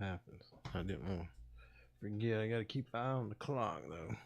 happens. I didn't want to forget. I got to keep an eye on the clock though.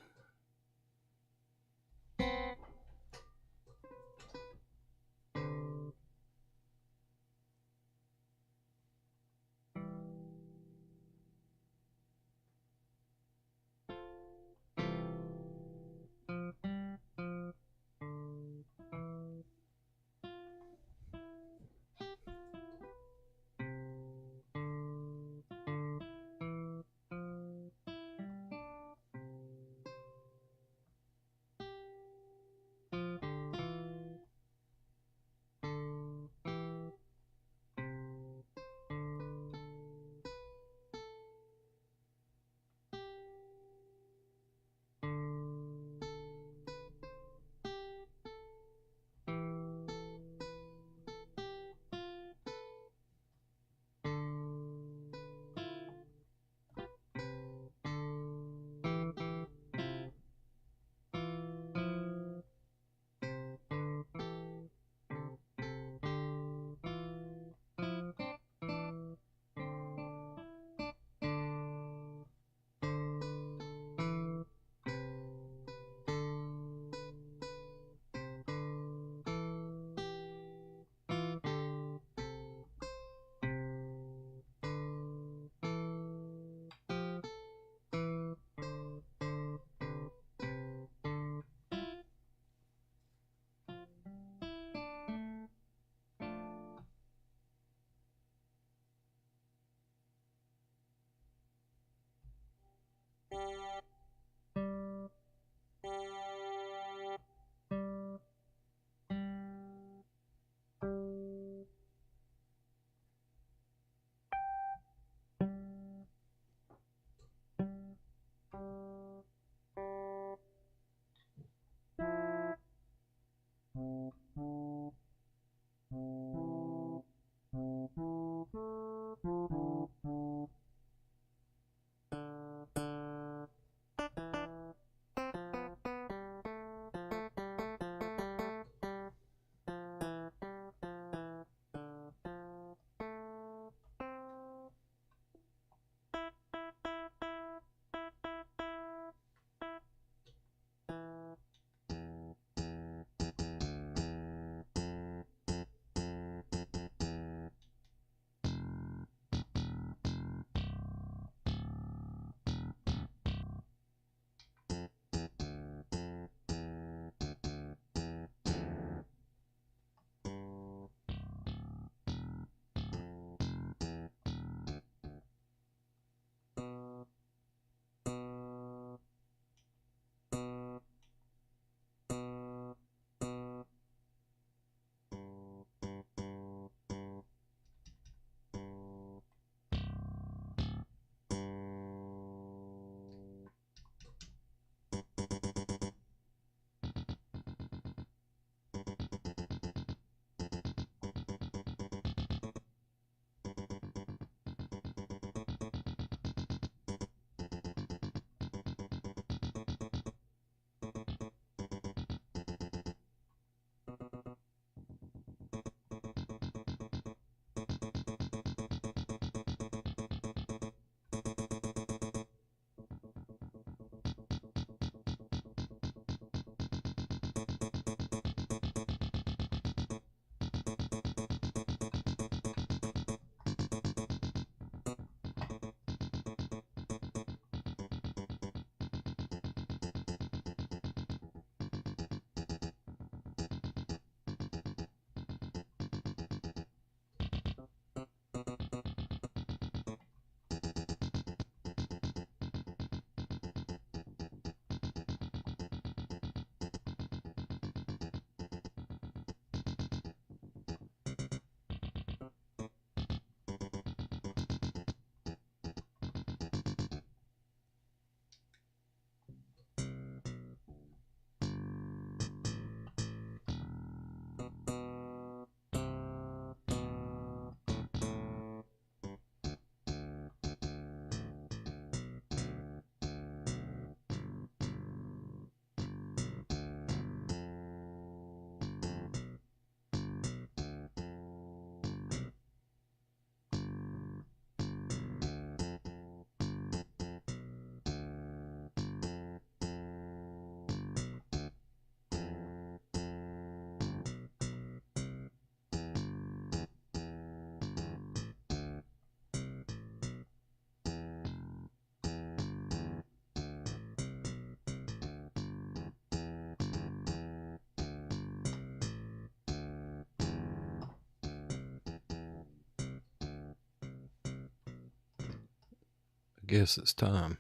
guess it's time.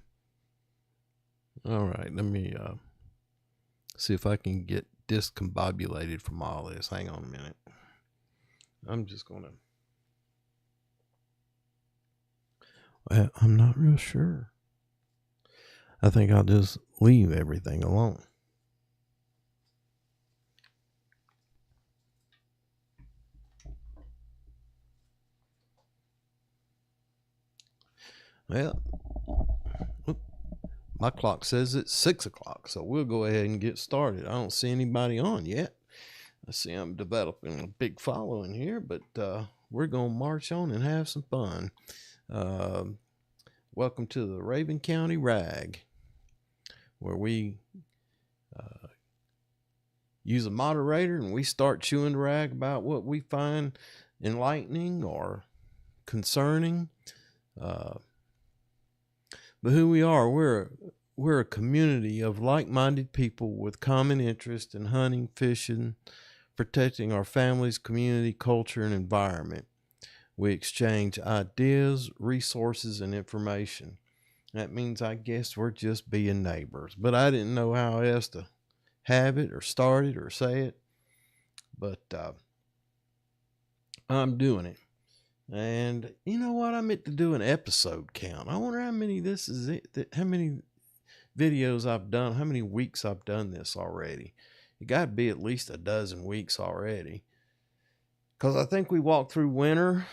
All right, let me see if I can get discombobulated from all this. Hang on a minute. I'm just gonna. I'm not real sure. I think I'll just leave everything alone. Well, my clock says it's 6 o'clock, so we'll go ahead and get started. I don't see anybody on yet. I see I'm developing a big following here, but we're going to march on and have some fun. Welcome to the Raven County Rag, where we use a moderator and we start chewing the rag about what we find enlightening or concerning. But who we are, we're a community of like-minded people with common interest in hunting, fishing, protecting our families, community, culture, and environment. We exchange ideas, resources, and information. That means, I guess, we're just being neighbors. But I didn't know how else to have it or start it or say it. But I'm doing it. And you know what? I meant to do an episode count. I wonder how many how many videos I've done, how many weeks I've done this already. It got to be at least a dozen weeks already. Because I think we walked through winter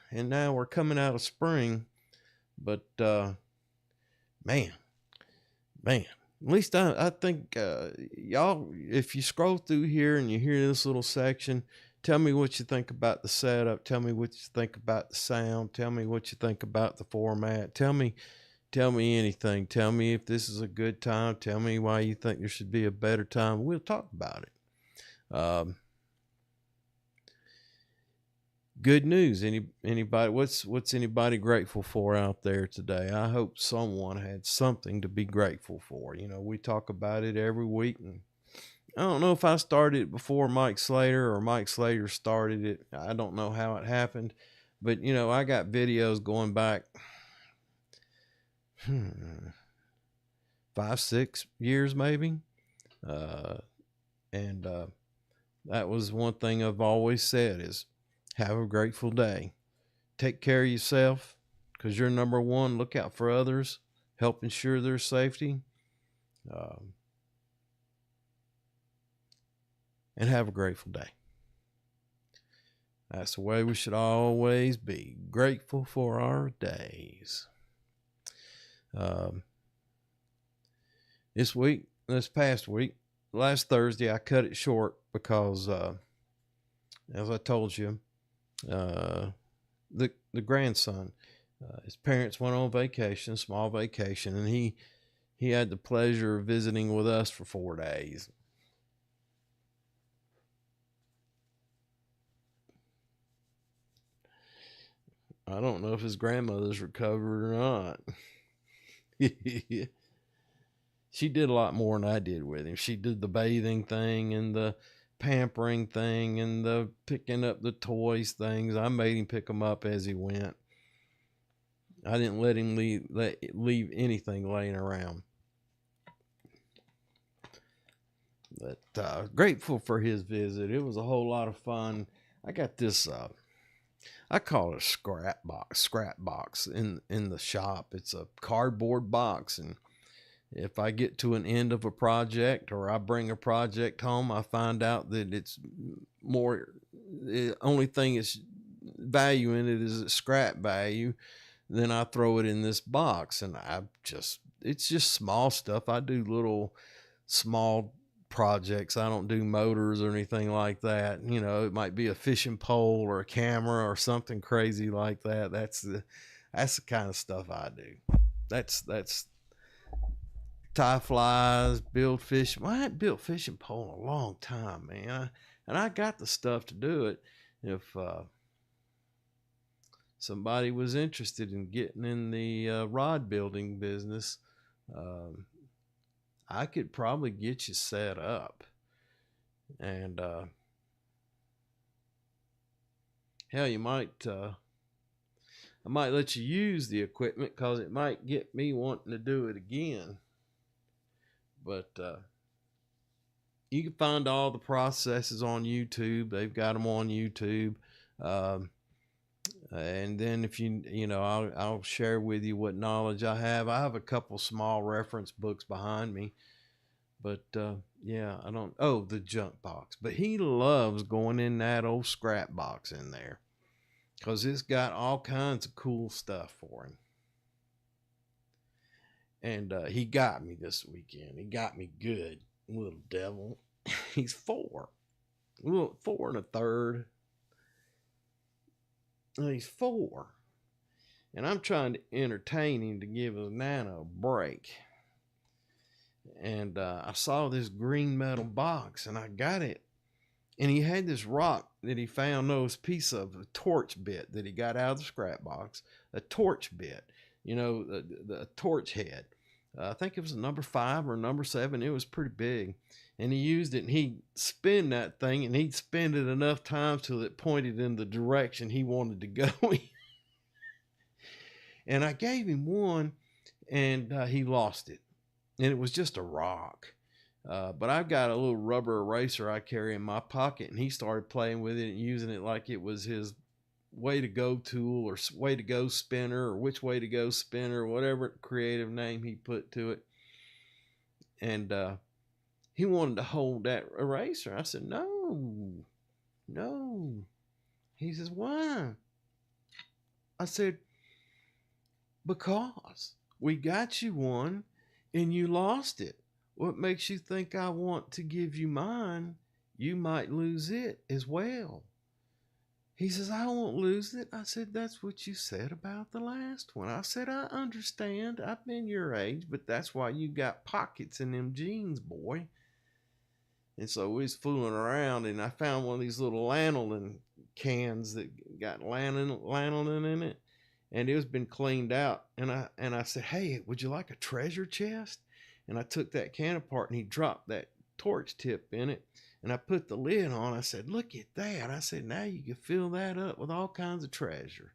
and now we're coming out of spring. But man, at least I think y'all, if you scroll through here and you hear this little section, tell me what you think about the setup. Tell me what you think about the sound. Tell me what you think about the format. Tell me anything. Tell me if this is a good time. Tell me why you think there should be a better time. We'll talk about it. Good news. Anybody? What's anybody grateful for out there today? I hope someone had something to be grateful for. You know, we talk about it every week, and I don't know if I started it before Mike Slater or Mike Slater started it. I don't know how it happened, but you know, I got videos going back 5-6 years maybe. And that was one thing I've always said is have a grateful day. Take care of yourself because you're number one. Look out for others. Help ensure their safety. And have a grateful day. That's the way we should always be. Grateful for our days. This past week, last Thursday, I cut it short because, as I told you, the grandson, his parents went on vacation, small vacation, and he had the pleasure of visiting with us for 4 days. I don't know if his grandmother's recovered or not. She did a lot more than I did with him. She did the bathing thing and the pampering thing and the picking up the toys things. I made him pick them up as he went. I didn't let him leave anything laying around. But grateful for his visit. It was a whole lot of fun. I got this I call it a scrap box in the shop. It's a cardboard box, and if I get to an end of a project or I bring a project home, I find out that it's more, the only thing it's value in it is its scrap value. Then I throw it in this box, and it's just small stuff. I do little small projects. I don't do motors or anything like that. You know, it might be a fishing pole or a camera or something crazy like that. That's the kind of stuff I do. That's tie flies, build fish. Well, I haven't built fishing pole in a long time, man. And I got the stuff to do it. If somebody was interested in getting in the rod building business, I could probably get you set up. And hell, I I might let you use the equipment because it might get me wanting to do it again. But you can find all the processes on YouTube. They've got them on YouTube. And then if I'll share with you what knowledge I have. I have a couple small reference books behind me. But yeah, I don't. Oh, the junk box. But he loves going in that old scrap box in there because it's got all kinds of cool stuff for him. And he got me this weekend. He got me good, little devil. He's 4. Well, 4 1/3. He's 4. And I'm trying to entertain him to give his nana a break. And I saw this green metal box and I got it. And he had this rock that he found, this piece of a torch bit that he got out of the scrap box, a torch bit, the torch head. I think it was a number 5 or number 7. It was pretty big. And he used it and he'd spin that thing and he'd spin it enough times till it pointed in the direction he wanted to go in. And I gave him one and he lost it. And it was just a rock. But I've got a little rubber eraser I carry in my pocket, and he started playing with it and using it like it was his way to go tool or way to go spinner or which way to go spinner, whatever creative name he put to it. And he wanted to hold that eraser. I said, no. He says, why? I said, because we got you one and you lost it. What makes you think I want to give you mine? You might lose it as well. He says, I won't lose it. I said, that's what you said about the last one. I said, I understand. I've been your age, but that's why you got pockets in them jeans, boy. And so we was fooling around, and I found one of these little lanolin cans that got lanolin in it, and it was been cleaned out. And I said, hey, would you like a treasure chest? And I took that can apart and he dropped that torch tip in it. And I put the lid on. I said, look at that. I said, now you can fill that up with all kinds of treasure.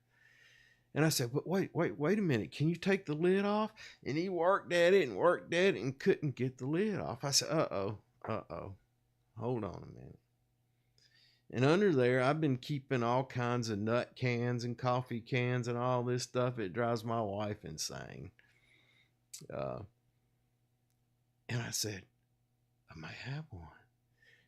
And I said, but wait a minute. Can you take the lid off? And he worked at it and couldn't get the lid off. I said, uh-oh. Hold on a minute. And under there, I've been keeping all kinds of nut cans and coffee cans and all this stuff. It drives my wife insane. And I said, I might have one.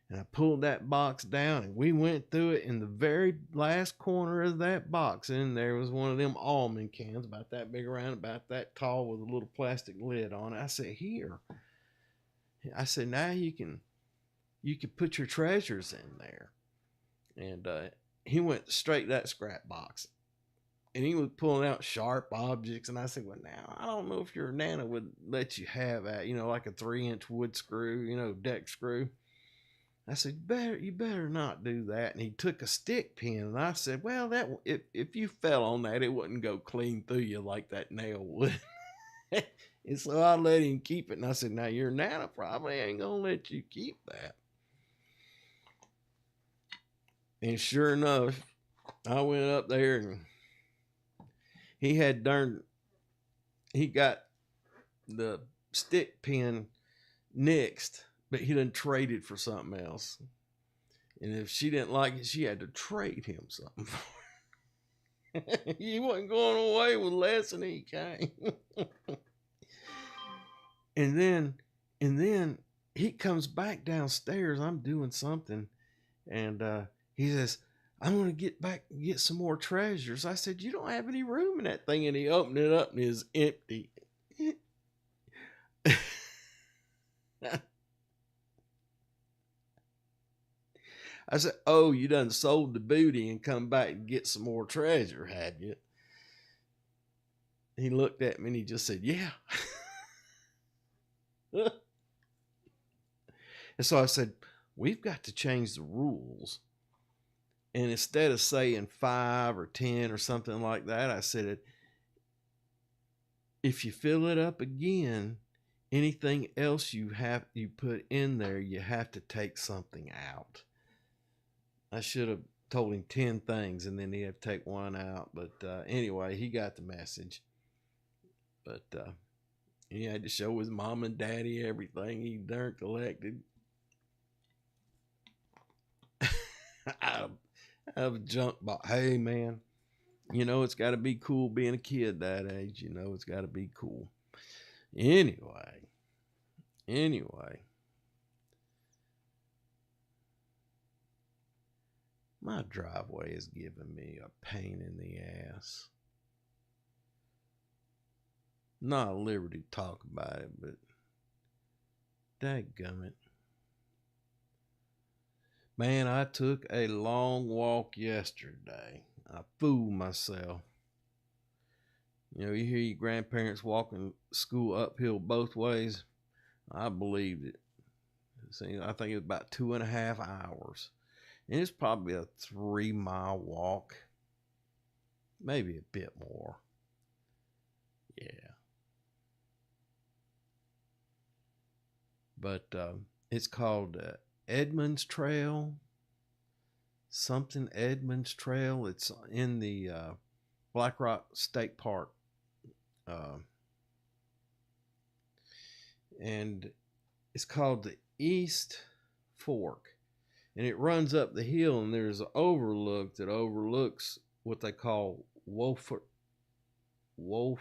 And I pulled that box down and we went through it. In the very last corner of that box, in there was one of them almond cans, about that big around, about that tall, with a little plastic lid on it. I said, here. I said, now you can put your treasures in there. And he went straight to that scrap box. And he was pulling out sharp objects. And I said, well, now, I don't know if your nana would let you have that, like a 3-inch wood screw, deck screw. I said, you better not do that. And he took a stick pin. And I said, well, if you fell on that, it wouldn't go clean through you like that nail would. And so I let him keep it. And I said, now, your nana probably ain't going to let you keep that. And sure enough, I went up there and he got the stick pin nixed, but he done traded for something else. And if she didn't like it, she had to trade him something for it. He wasn't going away with less than he came. And then he comes back downstairs. I'm doing something. And he says, I'm going to get back and get some more treasures. I said, you don't have any room in that thing. And he opened it up and it was empty. I said, oh, you done sold the booty and come back and get some more treasure, have you? He looked at me and he just said, yeah. And so I said, we've got to change the rules. And instead of saying 5 or 10 or something like that, I said, if you fill it up again, anything else you put in there, you have to take something out. I should have told him 10 things, and then he had to take one out. But anyway, he got the message. But he had to show his mom and daddy everything he darn collected. out of a junk box. Hey, man, you know, it's got to be cool being a kid that age. You know, it's got to be cool. Anyway, my driveway is giving me a pain in the ass. Not at liberty to talk about it, but dadgummit. Man, I took a long walk yesterday. I fooled myself. You know, you hear your grandparents walking school uphill both ways. I believed it. See, I think it was about 2.5 hours. And it's probably a 3-mile walk. Maybe a bit more. Yeah. But it's called Edmonds Trail. Something Edmonds Trail. It's in the Black Rock State Park. And it's called the East Fork. And it runs up the hill, and there's an overlook that overlooks what they call Wolford Wofolk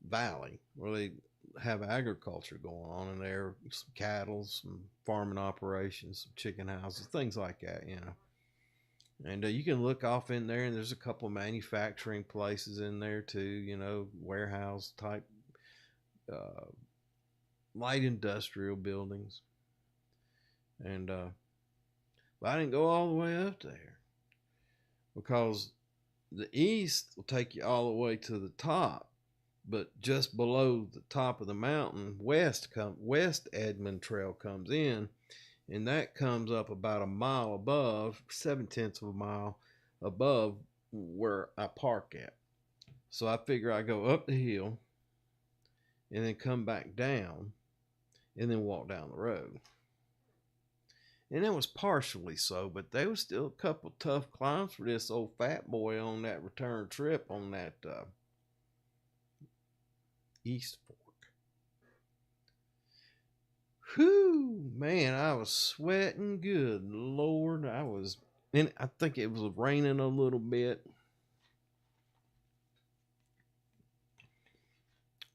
Valley, where they have agriculture going on in there, some cattle, some farming operations, some chicken houses, things like that, you know. And you can look off in there, and there's a couple manufacturing places in there too, you know, warehouse type, light industrial buildings. And but I didn't go all the way up there, because the east will take you all the way to the top, but just below the top of the mountain, West Edmond Trail comes in, and that comes up about a mile above, 7/10 of a mile above where I park at. So I figure I go up the hill and then come back down and then walk down the road. And it was partially so, but there was still a couple tough climbs for this old fat boy on that return trip on that East Fork. Whew, man, I was sweating good. Lord, and I think it was raining a little bit.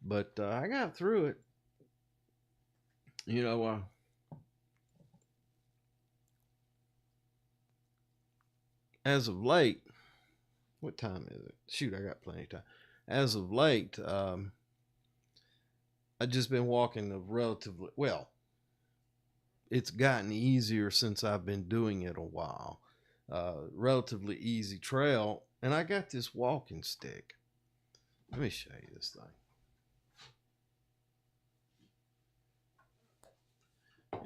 But I got through it. You know, as of late, what time is it? Shoot, I got plenty of time. As of late, I've just been walking a relatively, well, it's gotten easier since I've been doing it a while. Relatively easy trail. And I got this walking stick. Let me show you this thing.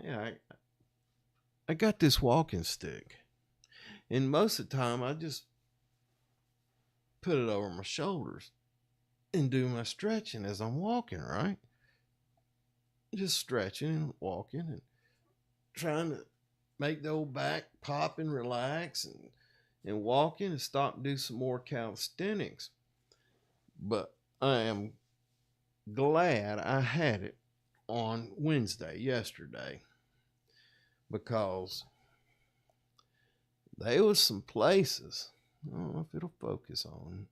Yeah, I got this walking stick. And most of the time, I just put it over my shoulders and do my stretching as I'm walking, right? Just stretching and walking and trying to make the old back pop and relax, and walking and stop and do some more calisthenics. But I am glad I had it on Wednesday, yesterday, because there was some places, I don't know if it'll focus on,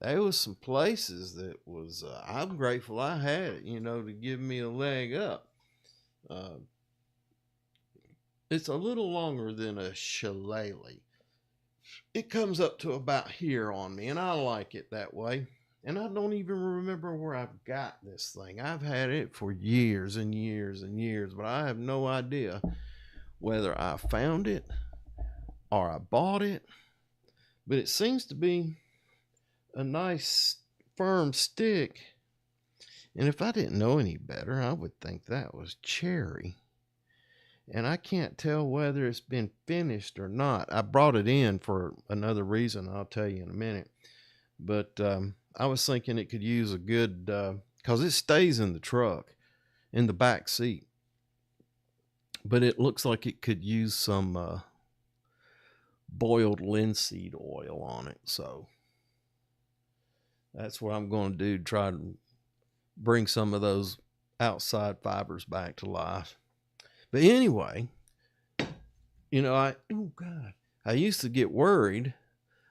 there was some places that was, I'm grateful I had it, you know, to give me a leg up. It's a little longer than a shillelagh. It comes up to about here on me, and I like it that way. And I don't even remember where I've got this thing. I've had it for years and years and years, but I have no idea whether I found it or I bought it. But it seems to be a nice firm stick. And if I didn't know any better, I would think that was cherry. And I can't tell whether it's been finished or not. I brought it in for another reason I'll tell you in a minute. But I was thinking it could use a good, because it stays in the truck. in the back seat. But it looks like it could use some boiled linseed oil on it. So that's what I'm going to do, try to bring some of those outside fibers back to life. But anyway, I used to get worried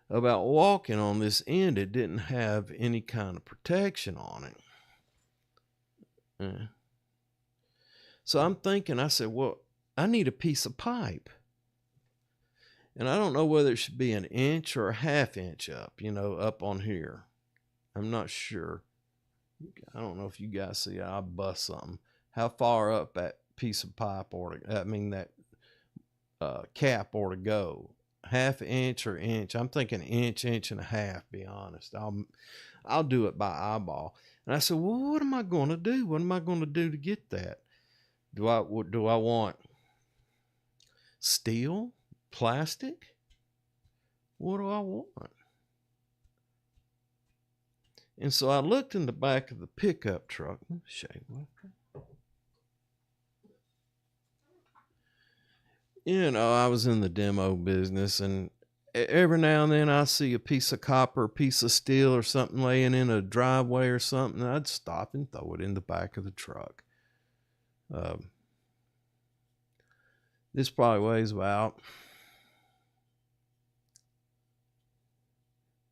about walking on this end. It didn't have any kind of protection on it. So I'm thinking, I said, well, I need a piece of pipe. And I don't know whether it should be an inch or a half inch up, up on here. I'm not sure. I don't know if you guys see, I'll bust something. How far up that piece of pipe that cap ought to go. Half inch or inch. I'm thinking inch and a half, be honest. I'll do it by eyeball. And I said, well, what am I going to do? What am I going to do to get that? Do I want steel? Plastic? What do I want? And so I looked in the back of the pickup truck. Let me show you. I was in the demo business, and every now and then I see a piece of copper, a piece of steel or something laying in a driveway or something. I'd stop and throw it in the back of the truck. This probably weighs about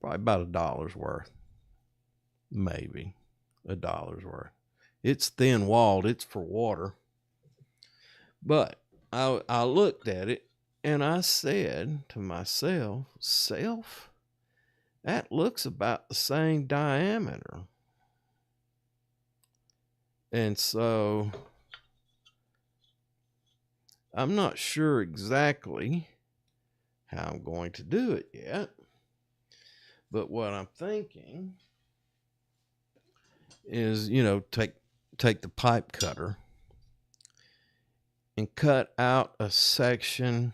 $1 worth. Maybe $1 worth. It's thin walled. It's for water. But I looked at it and I said to myself, that looks about the same diameter. And so I'm not sure exactly how I'm going to do it yet. But what I'm thinking is, take the pipe cutter and cut out a section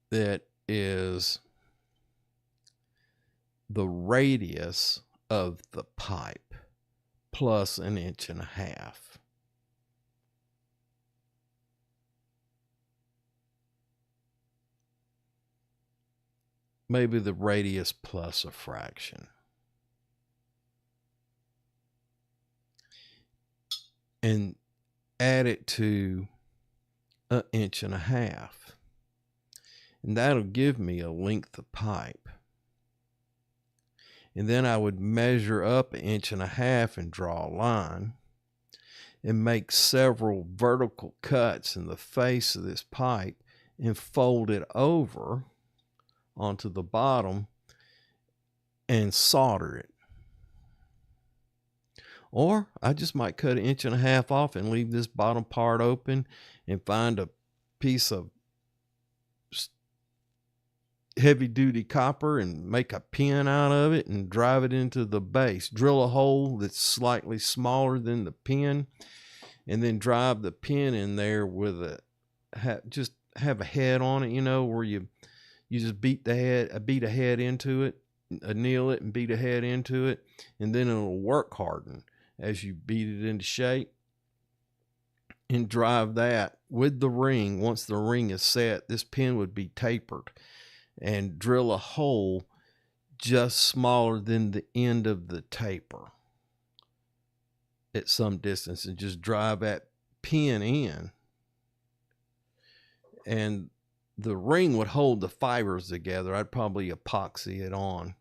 that is the radius of the pipe plus 1.5 inches. Maybe the radius plus a fraction. And add it to 1.5 inches. And that'll give me a length of pipe. And then I would measure up 1.5 inches and draw a line and make several vertical cuts in the face of this pipe and fold it over onto the bottom and solder it. Or I just might cut 1.5 inches off and leave this bottom part open and find a piece of heavy duty copper and make a pin out of it and drive it into the base. Drill a hole that's slightly smaller than the pin and then drive the pin in there with just have a head on it, where you just beat a head into it, anneal it and beat a head into it, and then it'll work harden as you beat it into shape. And drive that with the ring. Once the ring is set, this pin would be tapered, and drill a hole just smaller than the end of the taper at some distance and just drive that pin in. And the ring would hold the fibers together. I'd probably epoxy it on.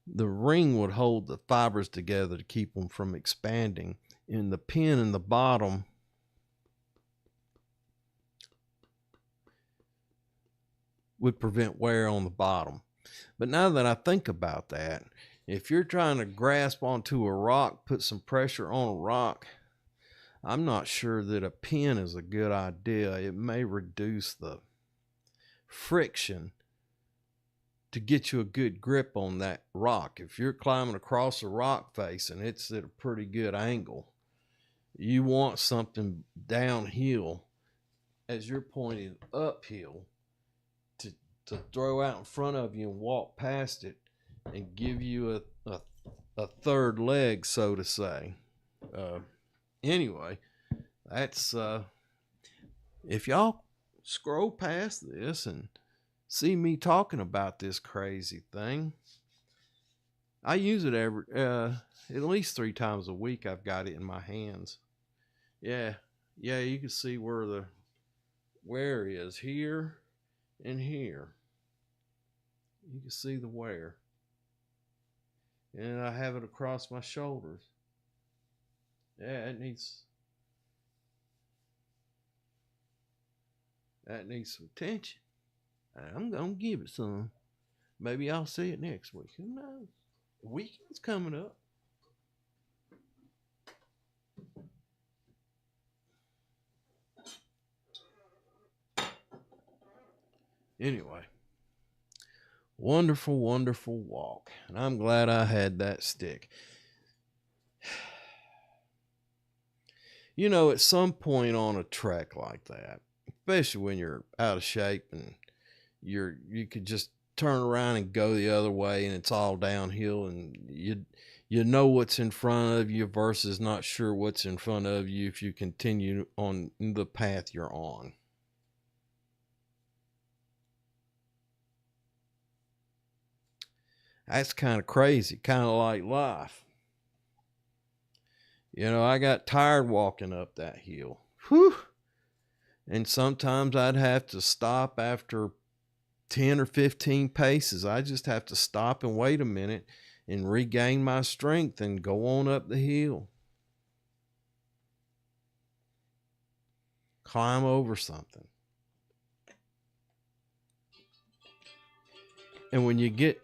The ring would hold the fibers together to keep them from expanding. And the pin in the bottom would prevent wear on the bottom. But now that I think about that, if you're trying to grasp onto a rock, put some pressure on a rock, I'm not sure that a pin is a good idea. It may reduce the friction to get you a good grip on that rock. If you're climbing across a rock face and it's at a pretty good angle, you want something downhill as you're pointing uphill to throw out in front of you and walk past it and give you a third leg, so to say. Uh, anyway, that's if y'all scroll past this and see me talking about this crazy thing, I use it every at least 3 times a week. I've got it in my hands. Yeah, yeah, you can see where the wear is here and here. You can see the wear, and I have it across my shoulders. Yeah, that needs some attention. I'm gonna give it some. Maybe I'll see it next week. Who knows? The weekend's coming up. Anyway, wonderful, wonderful walk. And I'm glad I had that stick. At some point on a trek like that, especially when you're out of shape and you could just turn around and go the other way and it's all downhill, and you know what's in front of you versus not sure what's in front of you if you continue on the path you're on. That's kind of crazy, kind of like life. I got tired walking up that hill. Whew. And sometimes I'd have to stop after 10 or 15 paces. I just have to stop and wait a minute and regain my strength and go on up the hill. Climb over something. And when you get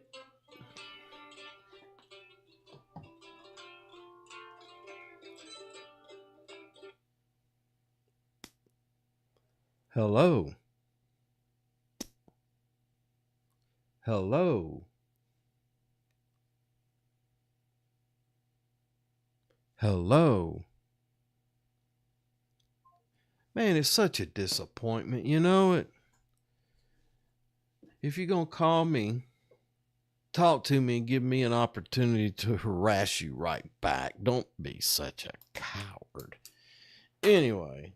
hello. Hello. Hello. Man, it's such a disappointment. You know it. If you're going to call me, talk to me and give me an opportunity to harass you right back. Don't be such a coward. Anyway,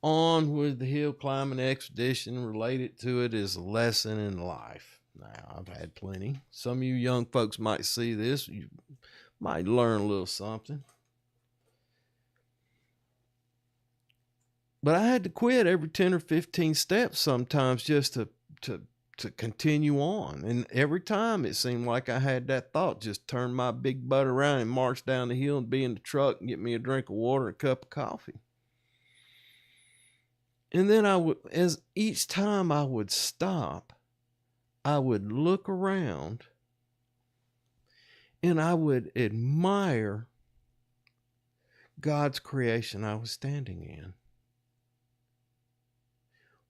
on with the hill climbing expedition. Related to it is a lesson in life. Now, I've had plenty. Some of you young folks might see this. You might learn a little something. But I had to quit every 10 or 15 steps sometimes just to continue on. And every time it seemed like I had that thought, just turn my big butt around and march down the hill and be in the truck and get me a drink of water and a cup of coffee. And then as each time I would stop, I would look around and I would admire God's creation I was standing in.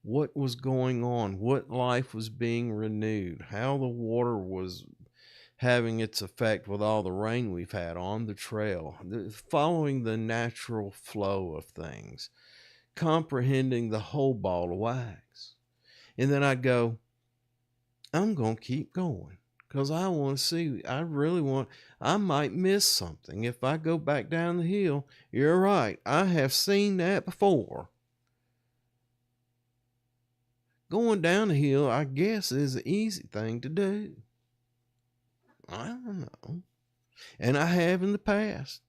What was going on, what life was being renewed, how the water was having its effect with all the rain we've had on the trail, following the natural flow of things, comprehending the whole ball of wax. And then I'd go, I'm going to keep going because I want to see, I might miss something. If I go back down the hill, you're right, I have seen that before. Going down the hill, I guess, is an easy thing to do. I don't know. And I have in the past.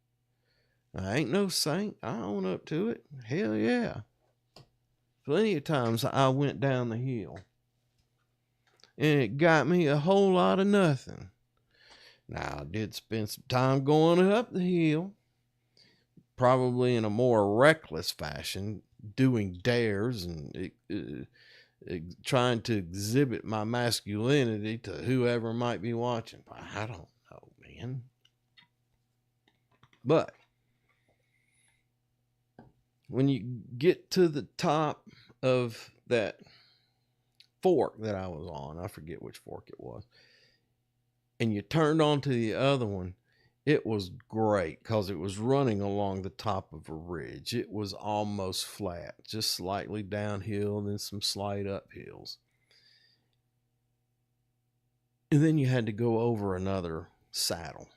I ain't no saint. I own up to it. Hell yeah. Plenty of times I went down the hill. And it got me a whole lot of nothing. Now, I did spend some time going up the hill. Probably in a more reckless fashion. Doing dares and trying to exhibit my masculinity to whoever might be watching. I don't know, man. But when you get to the top of that fork that I was on, I forget which fork it was, and you turned onto the other one, it was great because it was running along the top of a ridge. It was almost flat, just slightly downhill and then some slight uphills. And then you had to go over another saddle.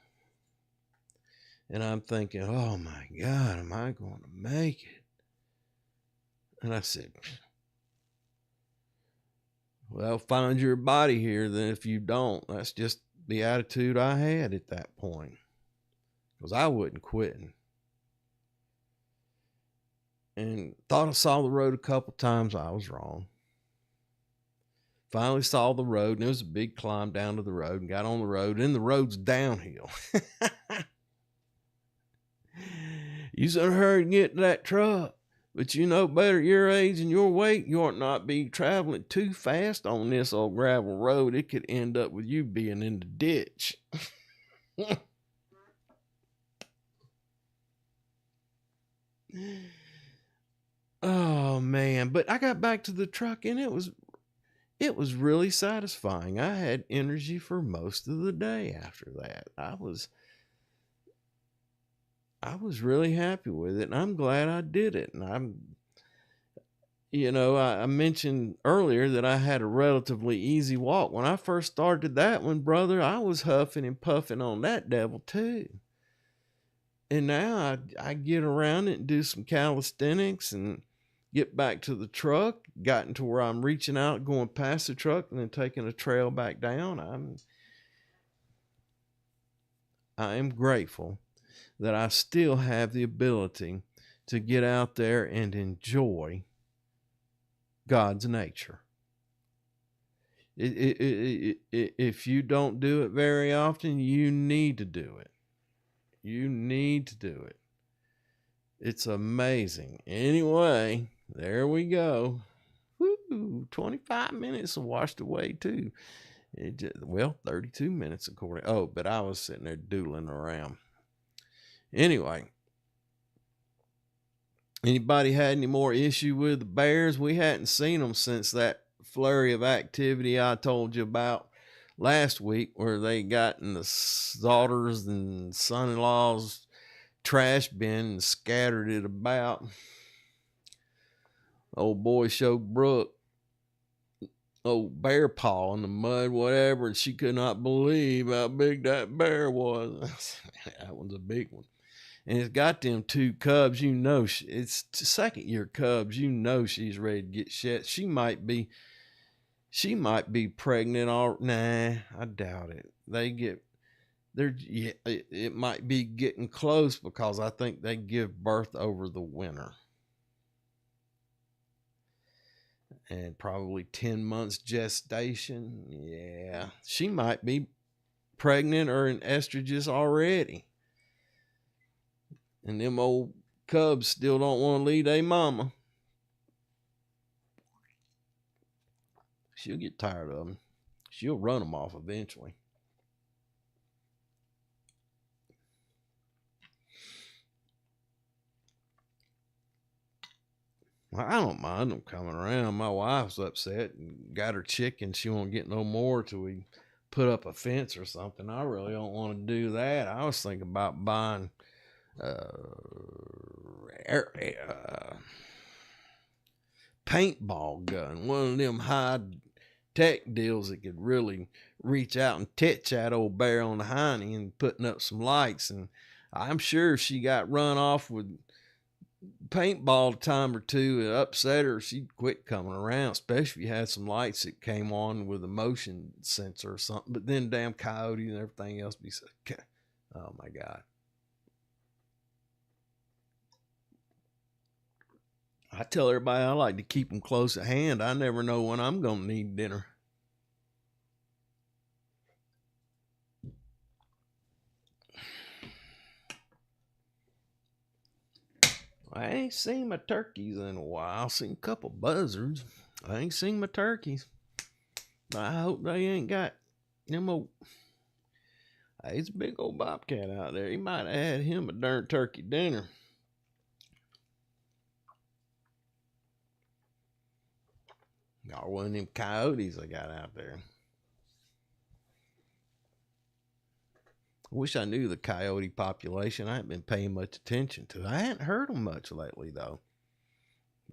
And I'm thinking, oh my God, am I going to make it? And I said, well, find your body here. Then if you don't, that's just the attitude I had at that point. Because I wasn't quitting. And thought I saw the road a couple times. I was wrong. Finally saw the road, and it was a big climb down to the road, and got on the road, and the road's downhill. You's in a hurry to get to that truck, but you know better at your age and your weight, you ought not be traveling too fast on this old gravel road. It could end up with you being in the ditch. Oh man, but I got back to the truck, and it was really satisfying. I had energy for most of the day after that. I was really happy with it, and I'm glad I did it. And I mentioned earlier that I had a relatively easy walk. When I first started that one, brother, I was huffing and puffing on that devil too. And now I get around it and do some calisthenics and get back to the truck, gotten to where I'm reaching out, going past the truck, and then taking a trail back down. I am grateful that I still have the ability to get out there and enjoy God's nature. If you don't do it very often, you need to do it. You need to do it. It's amazing. Anyway, there we go. Woo, 25 minutes washed away too. 32 minutes according. Oh, but I was sitting there doodling around. Anyway, anybody had any more issue with the bears? We hadn't seen them since that flurry of activity I told you about last week, where they got in the daughters and son-in-law's trash bin and scattered it about. Old boy showed Brooke old bear paw in the mud, whatever, and she could not believe how big that bear was. That one's a big one. And it's got them two cubs. It's second year cubs. She's ready to get shit. She might be pregnant. Nah, I doubt it. It might be getting close, because I think they give birth over the winter. And probably 10 months gestation. Yeah, she might be pregnant or in estrogens already. And them old cubs still don't want to leave their mama. She'll get tired of them. She'll run them off eventually. Well, I don't mind them coming around. My wife's upset and got her chicken. She won't get no more till we put up a fence or something. I really don't want to do that. I was thinking about buying paintball gun, one of them high tech deals that could really reach out and touch that old bear on the hiney, and putting up some lights. And I'm sure if she got run off with paintball a time or two, it upset her, she'd quit coming around, especially if you had some lights that came on with a motion sensor or something. But then damn coyotes and everything else be so, oh my God. I tell everybody I like to keep them close at hand. I never know when I'm going to need dinner. I ain't seen my turkeys in a while. Seen a couple buzzards. I ain't seen my turkeys. I hope they ain't got them old... Hey, it's a big old bobcat out there. He might have had him a darn turkey dinner. Or one of them coyotes I got out there. I wish I knew the coyote population. I haven't been paying much attention to it. I hadn't heard them much lately, though.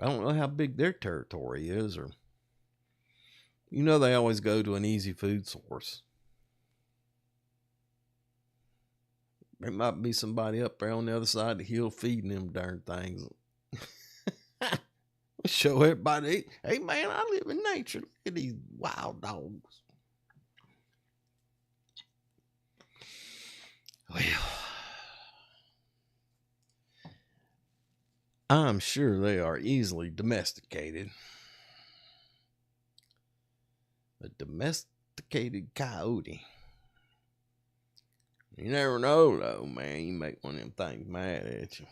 I don't know how big their territory is, or... they always go to an easy food source. There might be somebody up there on the other side of the hill feeding them darn things. Show everybody, hey man, I live in nature. Look at these wild dogs. Well, I'm sure they are easily domesticated. A domesticated coyote. You never know, though, man. You make one of them things mad at you.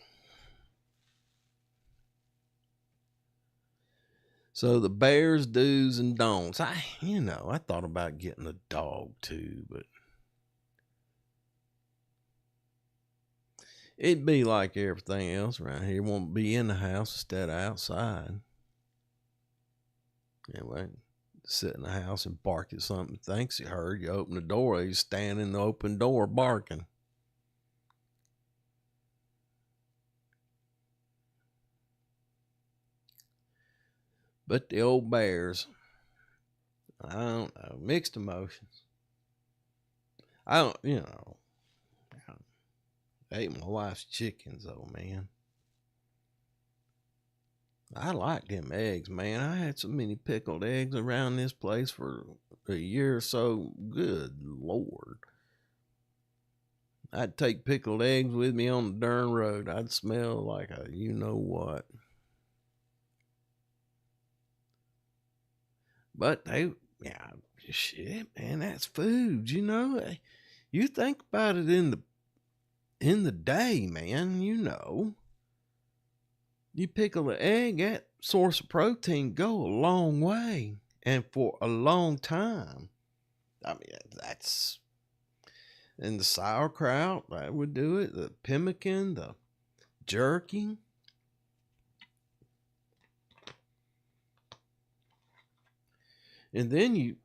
So the bears, do's, and don'ts. I thought about getting a dog too, but it'd be like everything else around here. It won't be in the house instead of outside. Anyway, sit in the house and bark at something thinks you heard. You open the door, he's standing in the open door barking. But the old bears, I don't know, mixed emotions. I ate my wife's chickens though, man. I like them eggs, man. I had so many pickled eggs around this place for a year or so. Good Lord. I'd take pickled eggs with me on the darn road. I'd smell like a you-know-what. But shit, man, that's food, You think about it in the day, man, You pickle an egg, that source of protein go a long way and for a long time. I mean, that's... And the sauerkraut, that would do it. The pemmican, the jerky. And then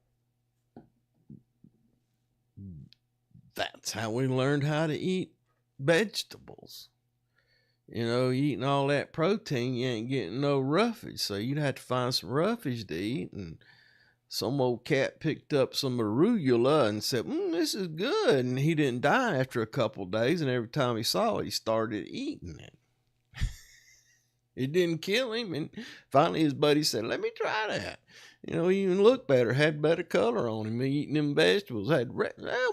that's how we learned how to eat vegetables. Eating all that protein, you ain't getting no roughage. So you'd have to find some roughage to eat. And some old cat picked up some arugula and said, this is good. And he didn't die after a couple days. And every time he saw it, he started eating it. It didn't kill him. And finally his buddy said, let me try that. He even looked better, had better color on him. Eating them vegetables.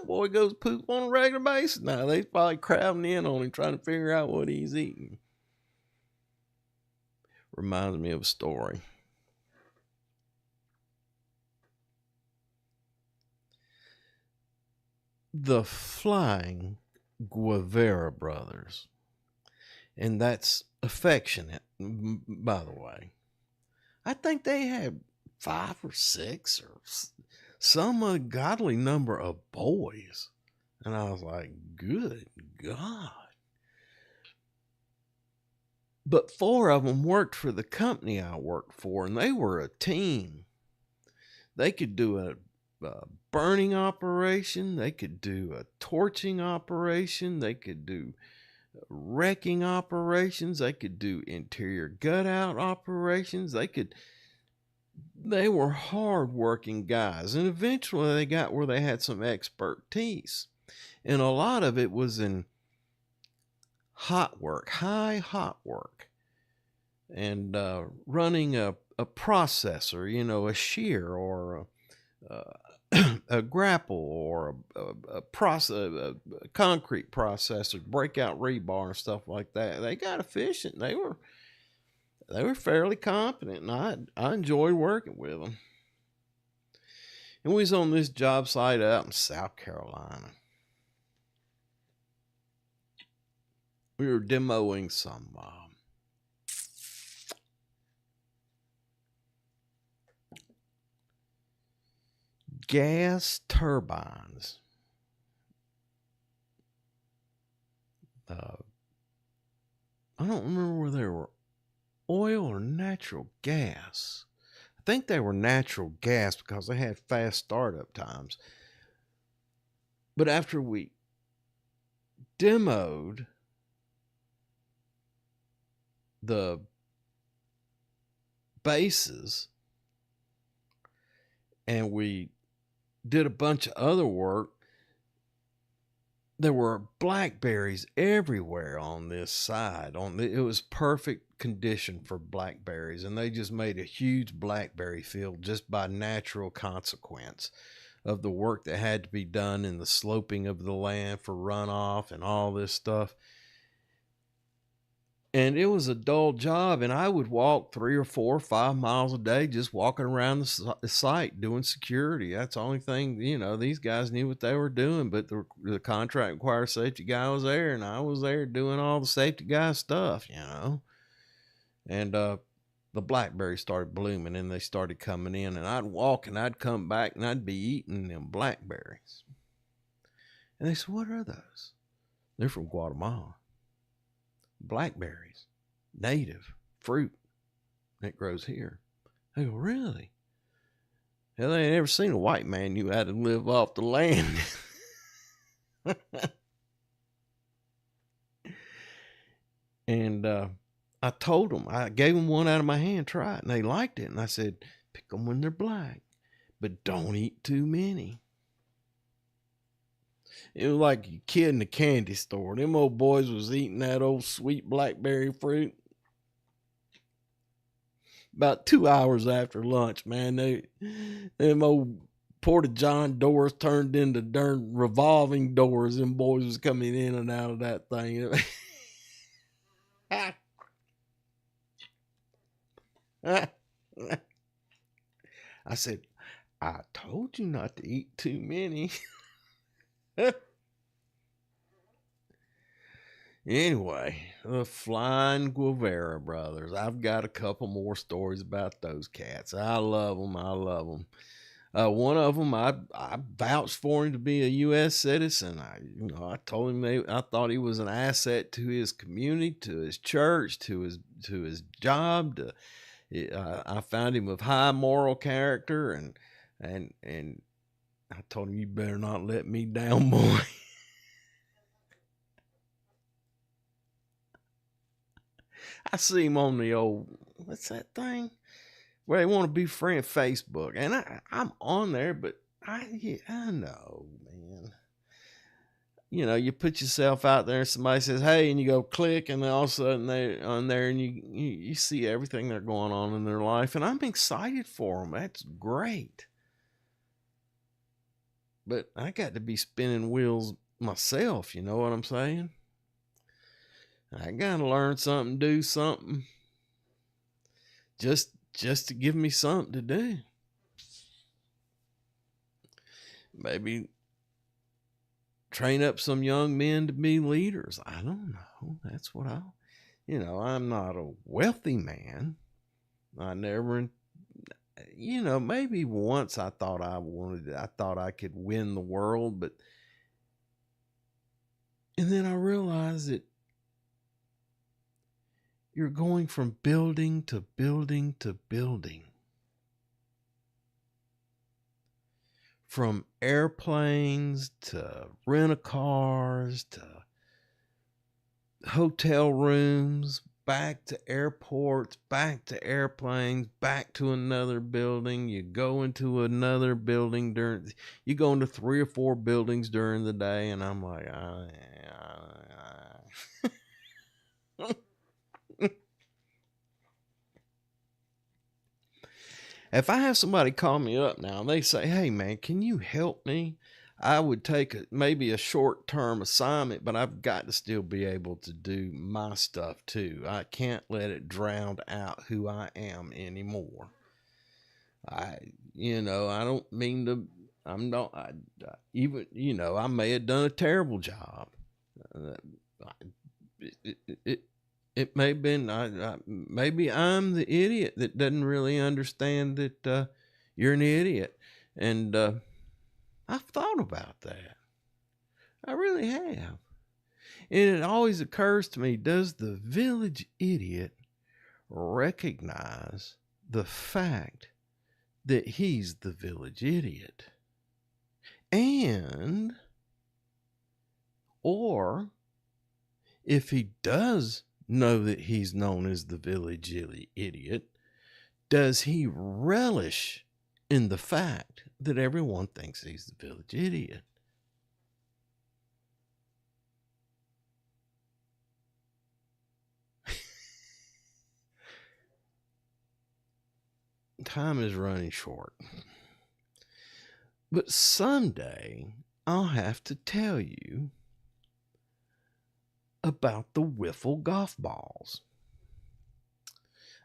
Boy goes poop on a regular basis now. They's probably crowding in on him, trying to figure out what he's eating. Reminds me of a story. The Flying Guevara brothers. And that's affectionate, by the way. I think they had 5 or 6 or some ungodly number of boys. And I was like, good God. But 4 of them worked for the company I worked for, and they were a team. They could do a burning operation. They could do a torching operation. They could do wrecking operations. They could do interior gut out operations. They were hard-working guys, and eventually they got where they had some expertise. And a lot of it was in hot work, high hot work, and running a processor, a shear or a grapple or a concrete processor, break out rebar and stuff like that. They got efficient. They were fairly competent, and I enjoyed working with them. And we was on this job site out in South Carolina. We were demoing some gas turbines. I don't remember whether they were oil or natural gas. I think they were natural gas because they had fast startup times. But after we demoed the bases and we did a bunch of other work, there were blackberries everywhere on this side. It was perfect condition for blackberries, and they just made a huge blackberry field just by natural consequence of the work that had to be done in the sloping of the land for runoff and all this stuff. And it was a dull job, and I would walk 3 or 4 or 5 miles a day just walking around the site doing security. That's the only thing, these guys knew what they were doing, but the contract required safety guy was there, and I was there doing all the safety guy stuff, And the blackberries started blooming, and they started coming in, and I'd walk, and I'd come back, and I'd be eating them blackberries. And they said, "What are those?" "They're from Guatemala. Blackberries, native fruit that grows here." I go, "Really?" Hell, they ain't ever seen a white man who had to live off the land. And I told them, I gave them one out of my hand, try it, and they liked it. And I said, "Pick them when they're black, but don't eat too many." It was like a kid in the candy store. Them old boys was eating that old sweet blackberry fruit. About 2 hours after lunch, man, them old Porta-John doors turned into darn revolving doors. Them boys was coming in and out of that thing. I said, "I told you not to eat too many." Anyway, the Flying Guevara brothers. I've got a couple more stories about those cats. I love them. I love them. One of them, I vouched for him to be a U.S. citizen. I told him I thought he was an asset to his community, to his church, to his job. I found him of high moral character, and I told him, "You better not let me down, boy." I see him on the old, what's that thing? Where they want to be friend Facebook. And I'm on there, but I know, man. You put yourself out there and somebody says, "Hey," and you go click, and then all of a sudden they're on there, and you see everything they're going on in their life. And I'm excited for them. That's great. But I got to be spinning wheels myself. You know what I'm saying? I got to learn something, do something, just to give me something to do. Maybe train up some young men to be leaders. I don't know. That's what I'm not a wealthy man. I never, maybe once I thought I thought I could win the world, and then I realized that you're going from building to building to building. From airplanes to rent-a-cars to hotel rooms, back to airports, back to airplanes, back to another building. You go into another building you go into 3 or 4 buildings during the day, and I'm like, If I have somebody call me up now and they say, "Hey man, can you help me?" I would take maybe a short-term assignment, but I've got to still be able to do my stuff too. I can't let it drown out who I am anymore. I don't mean to, I'm not, even, I may have done a terrible job. It may have been, maybe I'm the idiot that doesn't really understand that you're an idiot. And I've thought about that. I really have. And it always occurs to me, does the village idiot recognize the fact that he's the village idiot? And, or if he does know that he's known as the village idiot, does he relish in the fact that everyone thinks he's the village idiot? time is running short. But someday I'll have to tell you about the wiffle golf balls.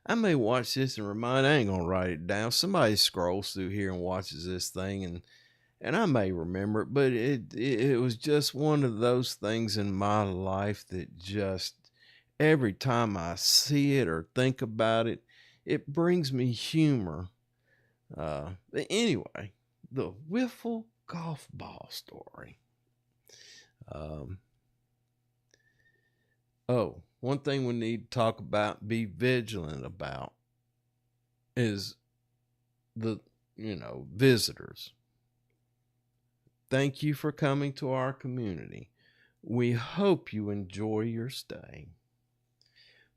I may watch this and remind, I ain't going to write it down. Somebody scrolls through here and watches this thing, and I may remember it, but it was just one of those things in my life that just every time I see it or think about it, it brings me humor. But anyway, the wiffle golf ball story. One thing we need to talk about, be vigilant about, is the visitors. Thank you for coming to our community. We hope you enjoy your stay.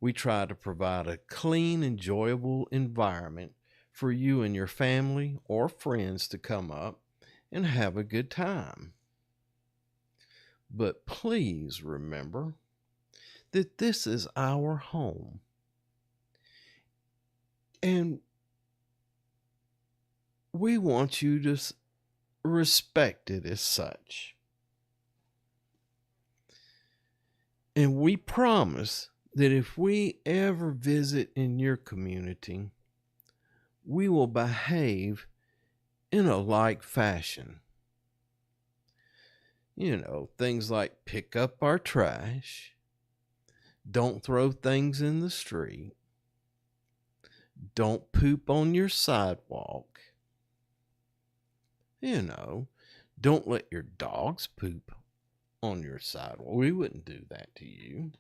We try to provide a clean, enjoyable environment for you and your family or friends to come up and have a good time. But please remember that this is our home. And we want you to respect it as such. And we promise that if we ever visit in your community, we will behave in a like fashion. Things like pick up our trash, don't throw things in the street, don't poop on your sidewalk, don't let your dogs poop on your sidewalk. We wouldn't do that to you.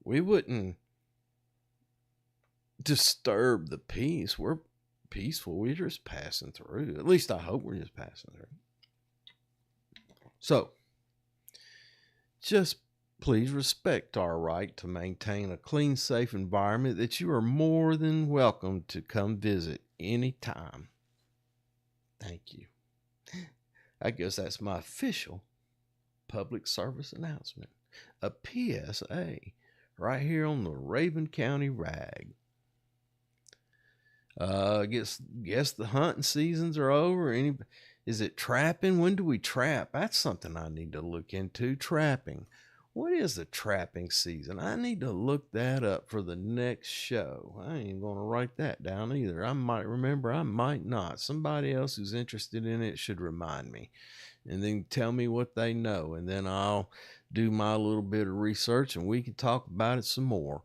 We wouldn't disturb the peace. We're peaceful. We're just passing through. At least I hope we're just passing through. So, just please respect our right to maintain a clean, safe environment that you are more than welcome to come visit anytime. Thank you. I guess that's my official public service announcement. A PSA right here on the Rabun County Rag. Guess the hunting seasons are over. Is it trapping? When do we trap? That's something I need to look into. Trapping. What is the trapping season? I need to look that up for the next show. I ain't going to write that down either. I might remember, I might not. Somebody else who's interested in it should remind me and then tell me what they know. And then I'll do my little bit of research and we can talk about it some more.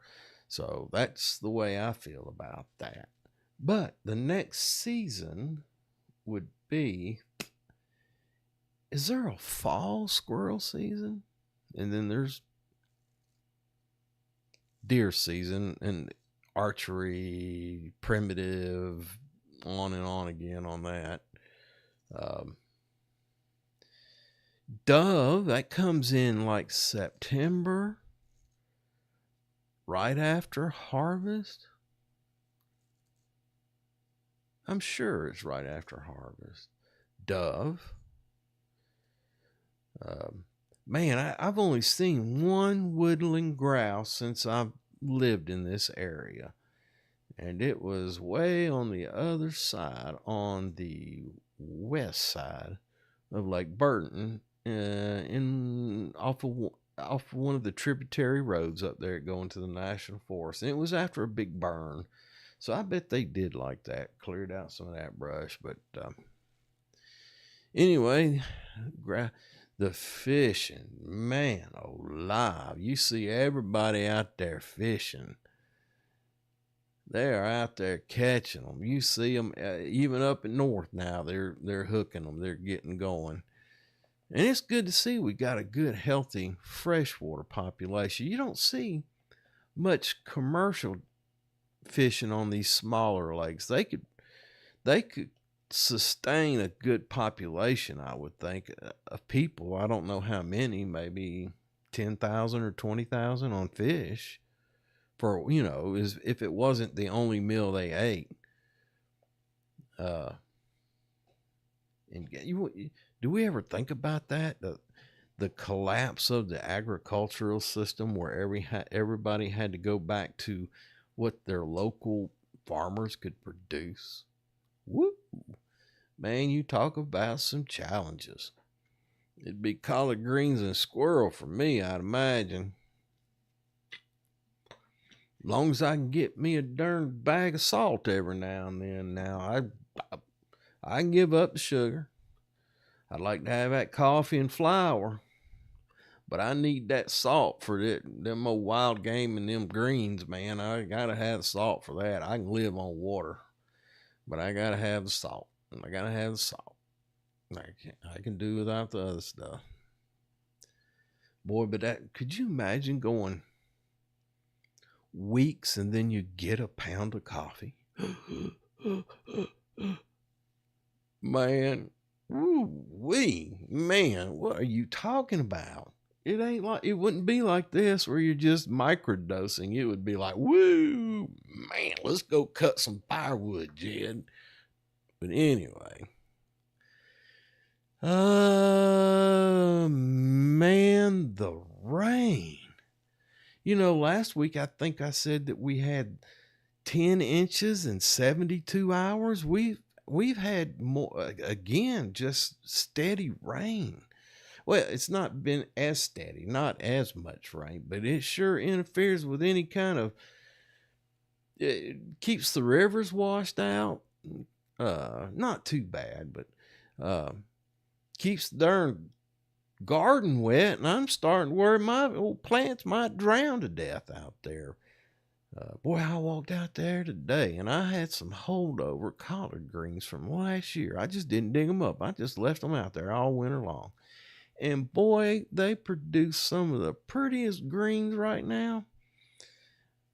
So that's the way I feel about that. But the next season would be, is there a fall squirrel season? And then there's deer season and archery, primitive, on and on again on that. Dove, that comes in like September, right after harvest. I'm sure it's right after harvest. Dove. Man, I've only seen one woodland grouse since I've lived in this area. And it was way on the other side, on the west side of Lake Burton, off one of the tributary roads up there going to the National Forest. And it was after a big burn. So I bet they did like that, cleared out some of that brush. But anyway, the fishing, man, alive. You see everybody out there fishing. They're out there catching them. You see them even up in north now. They're hooking them. They're getting going. And it's good to see we got a good, healthy freshwater population. You don't see much commercial fishing on these smaller lakes. They could sustain a good population, I would think, of people. I don't know how many, maybe 10,000 or 20,000 on fish for, if it wasn't the only meal they ate. And do we ever think about that? The collapse of the agricultural system where everybody had to go back to what their local farmers could produce. Woo! Man, you talk about some challenges. It'd be collard greens and squirrel for me, I'd imagine. As long as I can get me a darn bag of salt every now and then. I can give up the sugar. I'd like to have that coffee and flour, but I need that salt for them old wild game and them greens, man. I gotta have the salt for that. I can live on water, but I gotta have the salt. I gotta have the salt. I can do without the other stuff. Boy, but could you imagine going weeks and then you get a pound of coffee? Man, man, what are you talking about? It wouldn't be like this where you're just microdosing. It would be like, woo, man, let's go cut some firewood, Jed. But anyway, man, the rain. Last week I think I said that we had 10 inches in 72 hours. We've had more, again, just steady rain. Well, it's not been as steady, not as much rain, but it sure interferes with any kind of, it keeps the rivers washed out. Not too bad, but keeps the darn garden wet, and I'm starting to worry my old plants might drown to death out there. Boy, I walked out there today, and I had some holdover collard greens from last year. I just didn't dig them up. I just left them out there all winter long. And boy, they produce some of the prettiest greens right now.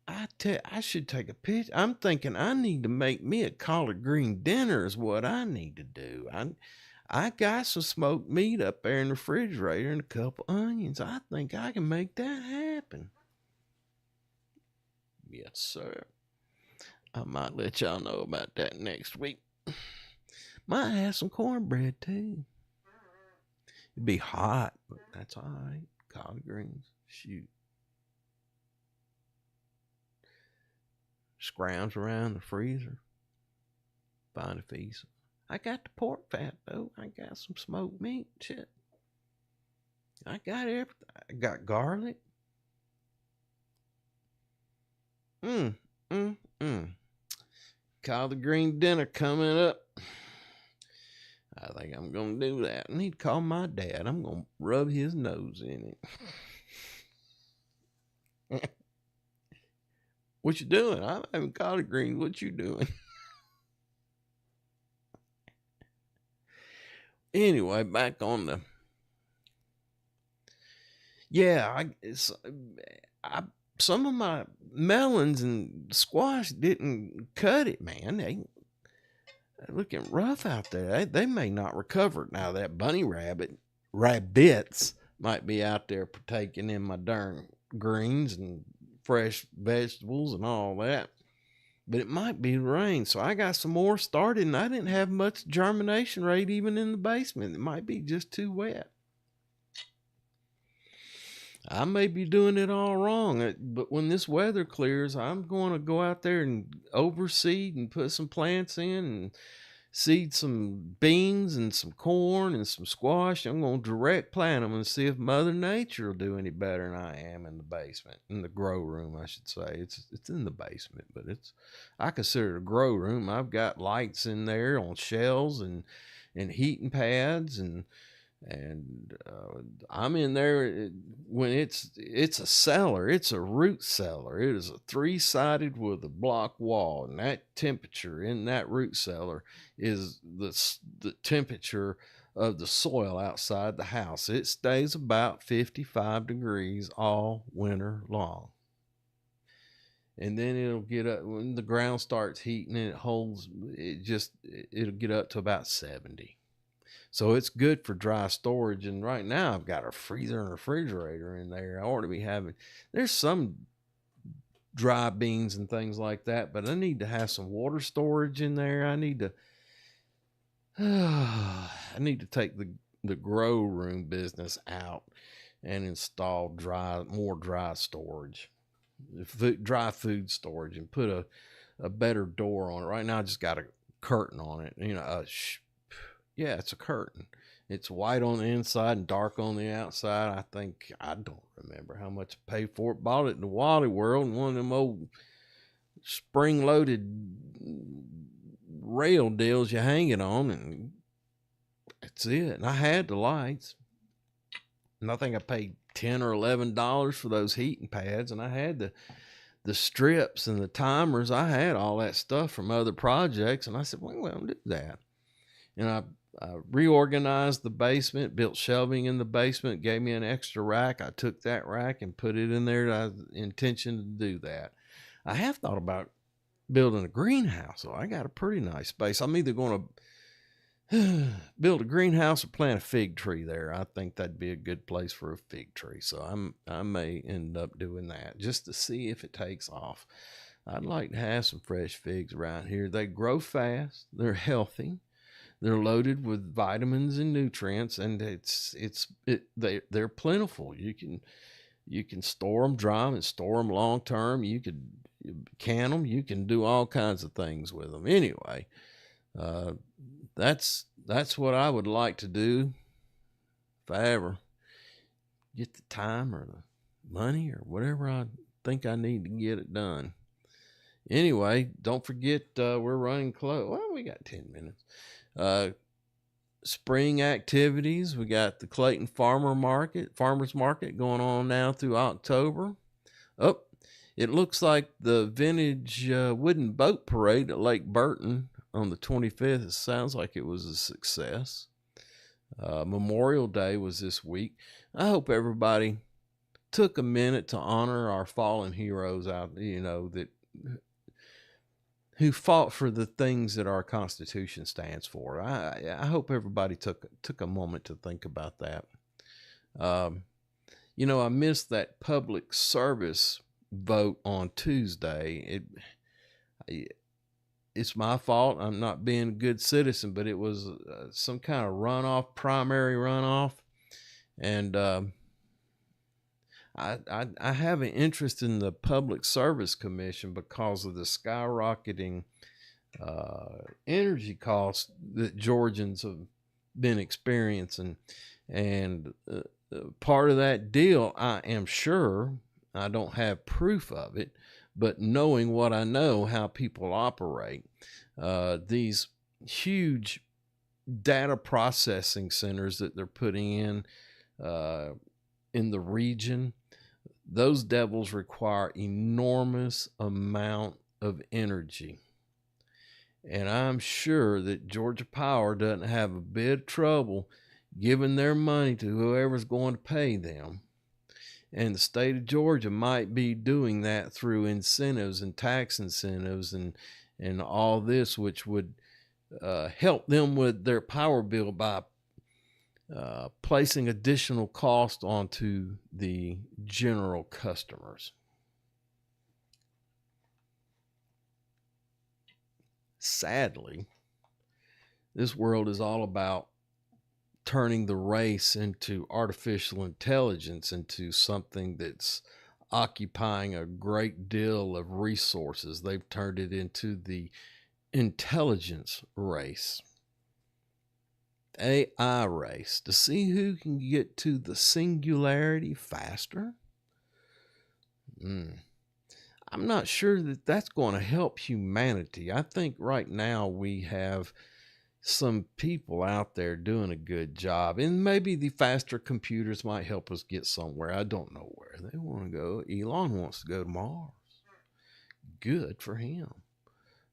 I should take a picture. I'm thinking I need to make me a collard green dinner is what I need to do. I got some smoked meat up there in the refrigerator and a couple onions. I think I can make that happen. Yes, sir. I might let y'all know about that next week. Might have some cornbread too. It'd be hot, but that's all right. Collard greens, shoot. Scrounge around the freezer. Find a piece. I got the pork fat though. I got some smoked meat. Shit. I got everything. I got garlic. Collard green dinner coming up. I think I'm going to do that. I need to call my dad. I'm going to rub his nose in it. What you doing? I'm having collard greens. What you doing? Anyway, back on the... Yeah, some of my melons and squash didn't cut it, man. They're looking rough out there. They may not recover. Now that bunny rabbits might be out there partaking in my darn greens and fresh vegetables and all that. But it might be rain. So I got some more started, and I didn't have much germination rate even in the basement. It might be just too wet. I may be doing it all wrong, but when this weather clears, I'm going to go out there and overseed and put some plants in and seed some beans and some corn and some squash. I'm going to direct plant them and see if Mother Nature will do any better than I am in the basement, in the grow room, I should say. It's in the basement, but I consider it a grow room. I've got lights in there on shelves and heating pads and I'm in there when it's a cellar. It's a root cellar. It is a 3-sided with a block wall, and that temperature in that root cellar is the temperature of the soil outside the house. It stays about 55 degrees all winter long. And then it'll get up when the ground starts heating and it'll get up to about 70. So it's good for dry storage. And right now I've got a freezer and refrigerator in there. I ought to be there's some dry beans and things like that, but I need to have some water storage in there. I need to take the grow room business out and install more dry storage, dry food storage, and put a better door on it. Right now, I just got a curtain on it. Yeah, it's a curtain. It's white on the inside and dark on the outside. I don't remember how much I paid for it. Bought it in the Wally World, and one of them old spring-loaded rail deals you hang it on, and that's it. And I had the lights, and I think I paid $10 or $11 for those heating pads, and I had the strips and the timers. I had all that stuff from other projects, and I said, well, I'll do that. And I reorganized the basement, built shelving in the basement, gave me an extra rack. I took that rack and put it in there. I intention to do that. I have thought about building a greenhouse. So I got a pretty nice space. I'm either going to build a greenhouse or plant a fig tree there. I think that'd be a good place for a fig tree. So I may end up doing that just to see if it takes off. I'd like to have some fresh figs around here. They grow fast. They're healthy. They're loaded with vitamins and nutrients, and they're plentiful. You can store them dry and store them long term. You could can them. You can do all kinds of things with them. Anyway, that's what I would like to do if I ever get the time or the money or whatever I think I need to get it done. Anyway, don't forget we're running close. Well, we got 10 minutes. Spring activities. We got the Clayton Farmers Market going on now through October. Oh, it looks like the vintage wooden boat parade at Lake Burton on the 25th. It sounds like it was a success. Memorial Day was this week. I hope everybody took a minute to honor our fallen heroes out, that who fought for the things that our Constitution stands for. I hope everybody took a moment to think about that. I missed that public service vote on Tuesday. It's my fault. I'm not being a good citizen, but it was some kind of primary runoff. And I have an interest in the Public Service Commission because of the skyrocketing energy costs that Georgians have been experiencing. And part of that deal, I am sure, I don't have proof of it, but knowing what I know, how people operate, these huge data processing centers that they're putting in the region, those devils require enormous amount of energy. And I'm sure that Georgia Power doesn't have a bit of trouble giving their money to whoever's going to pay them. And the state of Georgia might be doing that through incentives and tax incentives and all this, which would help them with their power bill by placing additional cost onto the general customers. Sadly, this world is all about turning the race into artificial intelligence, into something that's occupying a great deal of resources. They've turned it into the intelligence race. AI race to see who can get to the singularity faster. I'm not sure that that's going to help humanity. I think right now we have some people out there doing a good job, and maybe the faster computers might help us get somewhere. I don't know where they want to go. Elon wants to go to Mars. Good for him.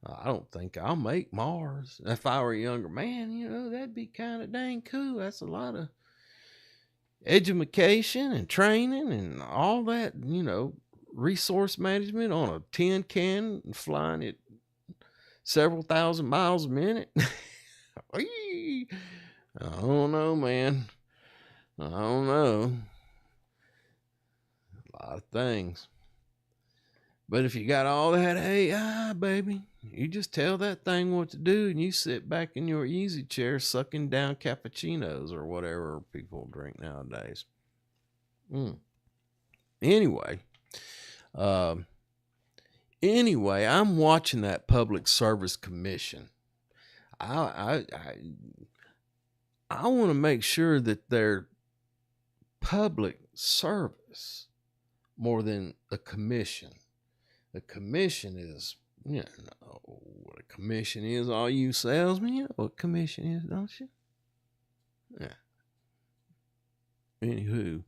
I don't think I'll make Mars. If I were a younger man, that'd be kind of dang cool. That's a lot of education and training and all that, resource management on a tin can and flying at several thousand miles a minute. I don't know, man. I don't know. A lot of things. But if you got all that AI, baby, you just tell that thing what to do and you sit back in your easy chair sucking down cappuccinos or whatever people drink nowadays. Anyway, Anyway, I'm watching that Public Service Commission. I want to make sure that they're public service more than a commission. A commission is, you know what a commission is, all you salesmen. You know what a commission is, don't you? Yeah. Anywho.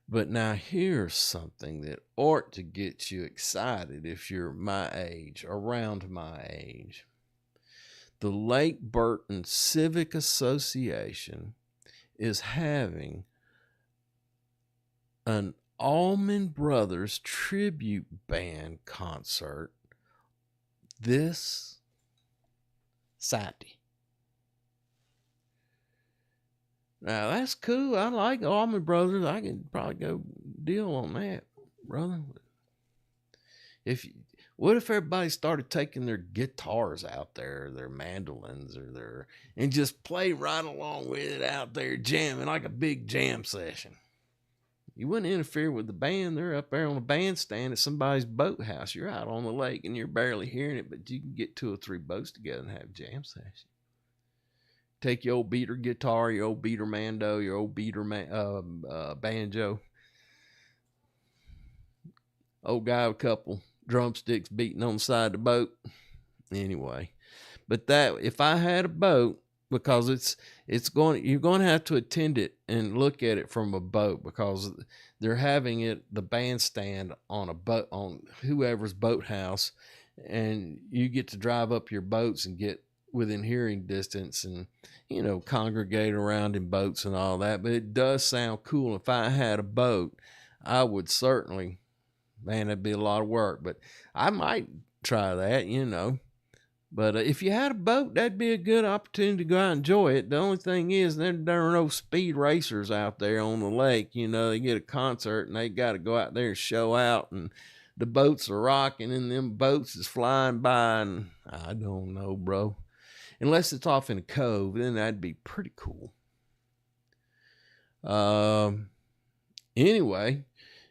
But now here's something that ought to get you excited if you're my age, around my age. The Lake Burton Civic Association is having an Allman Brothers tribute band concert this Saturday. Now that's cool. I like Allman Brothers. I can probably go deal on that, brother. What if everybody started taking their guitars out there, their mandolins, and just play right along with it out there, jamming like a big jam session? You wouldn't interfere with the band. They're up there on a bandstand at somebody's boathouse. You're out on the lake and you're barely hearing it, but you can get 2 or 3 boats together and have a jam session. Take your old beater guitar, your old beater mando, your old beater banjo. Old guy with a couple drumsticks beating on the side of the boat. Anyway, but that if I had a boat, because you're going to have to attend it and look at it from a boat, because they're having the bandstand on a boat, on whoever's boathouse, and you get to drive up your boats and get within hearing distance and, congregate around in boats and all that. But it does sound cool. If I had a boat, I would certainly, man, that'd be a lot of work, but I might try that, But if you had a boat, that'd be a good opportunity to go out and enjoy it. The only thing is, there are no speed racers out there on the lake. They get a concert and they got to go out there and show out, and the boats are rocking and them boats is flying by, and I don't know, bro. Unless it's off in a cove, then that'd be pretty cool. Anyway,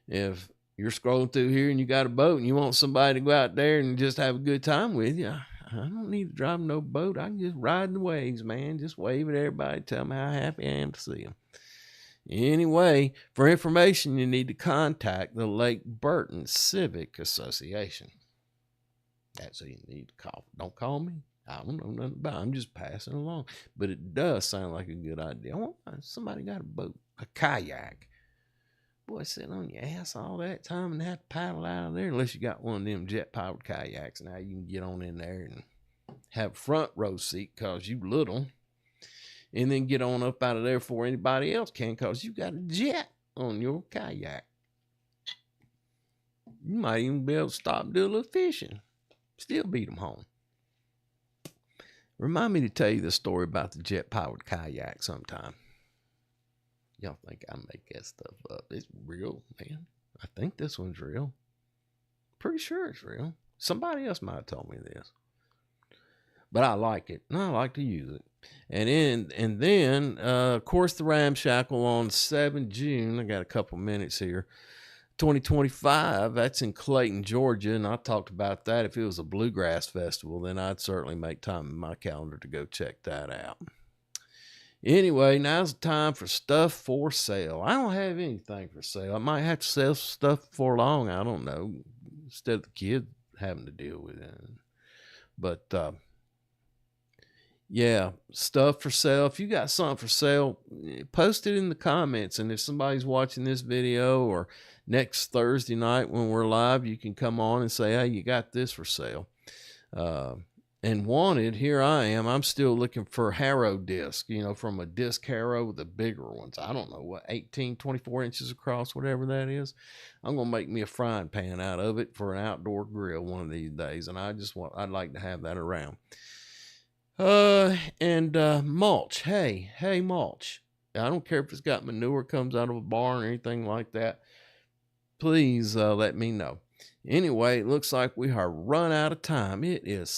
if you're scrolling through here and you got a boat and you want somebody to go out there and just have a good time with you, I don't need to drive no boat. I can just ride the waves, man. Just wave at everybody, tell them how happy I am to see them. Anyway, for information, you need to contact the Lake Burton Civic Association. That's who you need to call. Don't call me. I don't know nothing about it. I'm just passing along. But it does sound like a good idea. Somebody got a boat, a kayak. Boy, sitting on your ass all that time and have to paddle out of there, unless you got one of them jet-powered kayaks. Now you can get on in there and have front row seat because you little, and then get on up out of there before anybody else can because you got a jet on your kayak. You might even be able to stop and do a little fishing. Still beat them home. Remind me to tell you the story about the jet-powered kayak sometime. Y'all think I make that stuff up. It's real, man. I think this one's real. Pretty sure it's real. Somebody else might have told me this. But I like it, and I like to use it. And then, of course, the Ramshackle on 7 June. I got a couple minutes here. 2025, that's in Clayton, Georgia, and I talked about that. If it was a bluegrass festival, then I'd certainly make time in my calendar to go check that out. Anyway, now's the time for stuff for sale. I don't have anything for sale. I might have to sell stuff for long. I don't know. Instead of the kids having to deal with it. But, yeah, stuff for sale. If you got something for sale, post it in the comments. And if somebody's watching this video or next Thursday night when we're live, you can come on and say, hey, you got this for sale. And wanted, here I am. I'm still looking for Harrow disc, from a disc Harrow with the bigger ones. I don't know what, 18, 24 inches across, whatever that is. I'm going to make me a frying pan out of it for an outdoor grill one of these days. And I'd like to have that around. Mulch. Hey, mulch. I don't care if it's got manure comes out of a barn or anything like that. Please let me know. Anyway, it looks like we are run out of time. It is